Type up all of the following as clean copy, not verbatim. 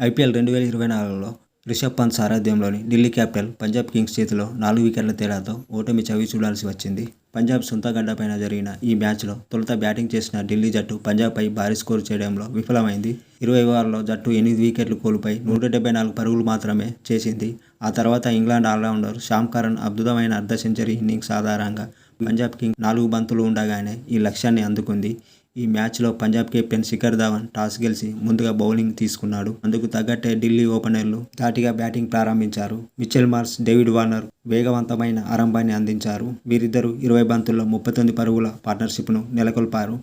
IPL 2024లో రిషబ్ పంత్ సారథ్యంలోని Delhi capital Punjab kings చేతిలో 4 వికెట్ల తేడాతో ఓటమి చవిచూడాల్సి వచ్చింది. పంజాబ్ సొంత గడ్డపైన జరిగిన ఈ మ్యాచ్లో తొలుత బ్యాటింగ్ చేసిన ఢిల్లీ జట్టు పంజాబ్పై భారీ స్కోరు చేయడంలో విఫలమైంది. 20 ఓవర్లలో జట్టు 8 వికెట్లు కోల్పోయి 174 పరుగులు మాత్రమే చేసింది. ఆ తర్వాత ఇంగ్లాండ్ ఆల్రౌండర్ శ్యామ్ కరణ్ అద్భుతమైన అర్ధ సెంచరీ ఇన్నింగ్స్ ఆధారంగా పంజాబ్ కింగ్స్ 4 బంతులు ఉండగానే ఈ లక్ష్యాన్ని అందుకుంది. ఈ మ్యాచ్లో పంజాబ్ కెప్టెన్ శిఖర్ ధవన్ టాస్ గెలిచి ముందుగా బౌలింగ్ తీసుకున్నాడు. అందుకు తగ్గట్టే ఢిల్లీ ఓపెనర్లు ధాటిగా బ్యాటింగ్ ప్రారంభించారు. మిచెల్ మార్ష్, డేవిడ్ వార్నర్ వేగవంతమైన ఆరంభాన్ని అందించారు. వీరిద్దరూ 20 బంతుల్లో 39 పరుగుల పార్ట్నర్షిప్ను నెలకొల్పారు.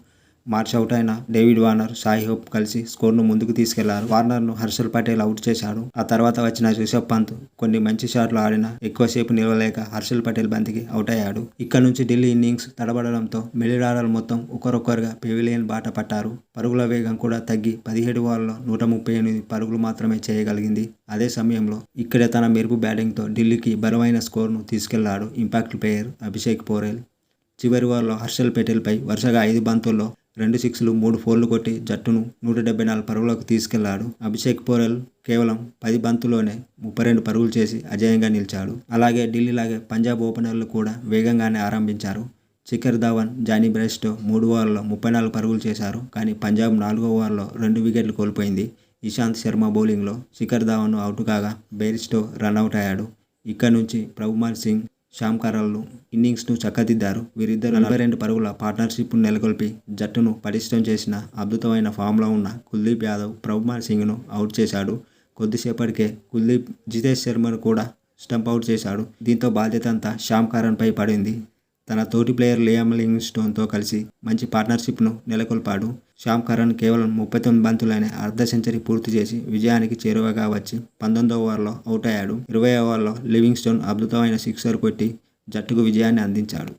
మార్ష్ అవుట్ అయిన డేవిడ్ వార్నర్, షాయి హోప్ కలిసి స్కోర్ను ముందుకు తీసుకెళ్లారు. వార్నర్ను హర్షల్ పటేల్ అవుట్ చేశాడు. ఆ తర్వాత వచ్చిన రిషబ్ పంత్ కొన్ని మంచి షాట్లు ఆడినా ఎక్కువసేపు నిలవలేక హర్షల్ పటేల్ బంతికి అవుట్ అయ్యాడు. ఇక్కడ నుంచి ఢిల్లీ ఇన్నింగ్స్ తడబడడంతో మిడిల్ ఆర్డర్ మొత్తం ఒక్కొక్కరుగా పెవిలియన్ బాట పట్టారు. పరుగుల వేగం కూడా తగ్గి 17 ఓవర్లలో 138 పరుగులు మాత్రమే చేయగలిగింది. అదే సమయంలో ఇక్కడే తన మెరుపు బ్యాటింగ్తో ఢిల్లీకి బలమైన స్కోర్ను తీసుకెళ్లాడు ఇంపాక్ట్ ప్లేయర్ అభిషేక్ పోరెల్. చివరి ఓవర్లో హర్షల్ పటేల్పై వరుసగా 5 బంతుల్లో 2 సిక్స్లు 3 ఫోర్లు కొట్టి జట్టును 174 పరుగులకు తీసుకెళ్లాడు. అభిషేక్ పోరెల్ కేవలం 10 బంతుల్లోనే 32 పరుగులు చేసి అజేయంగా నిలిచాడు. అలాగే ఢిల్లీలాగే పంజాబ్ ఓపెనర్లు కూడా వేగంగానే ఆరంభించారు. శిఖర్ ధవన్, జానీ బ్రెస్టో 3 ఓవర్లలో 34 పరుగులు చేశారు. కానీ పంజాబ్ 4వ ఓవర్లో 2 వికెట్లు కోల్పోయింది. ఇషాంత్ శర్మ బౌలింగ్లో శిఖర్ ధవన్ అవుట్ కాగా బెయిర్స్టో రనౌట్ అయ్యాడు. ఇక్కడ నుంచి ప్రభుమాల్ సింగ్, శ్యామ్ కరణ్లు ఇన్నింగ్స్ను చక్కదిద్దారు. వీరిద్దరూ 42 పరుగుల పార్ట్నర్షిప్ను నెలకొల్పి జట్టును పటిష్టం చేసిన అద్భుతమైన ఫామ్లో ఉన్న కుల్దీప్ యాదవ్ ప్రభుమాల్ సింగ్ను అవుట్ చేశాడు. కొద్దిసేపటికే కుల్దీప్ జితేష్ శర్మను కూడా స్టంప్ అవుట్ చేశాడు. దీంతో బాధ్యత అంతా శ్యామ్ కరణ్పై పడింది. తన తోటి ప్లేయర్ లియామ్ లివింగ్స్టోన్తో కలిసి మంచి పార్ట్నర్షిప్ను నెలకొల్పాడు. శ్యామ్ కరణ్ కేవలం 39 బంతుల్లోనే అర్ధ సెంచరీ పూర్తి చేసి విజయానికి చేరువగా వచ్చి 19వ ఓవర్లో అవుట్ అయ్యాడు. 20వ ఓవర్లో లివింగ్స్టోన్ అద్భుతమైన సిక్సర్ కొట్టి జట్టుకు విజయాన్ని అందించాడు.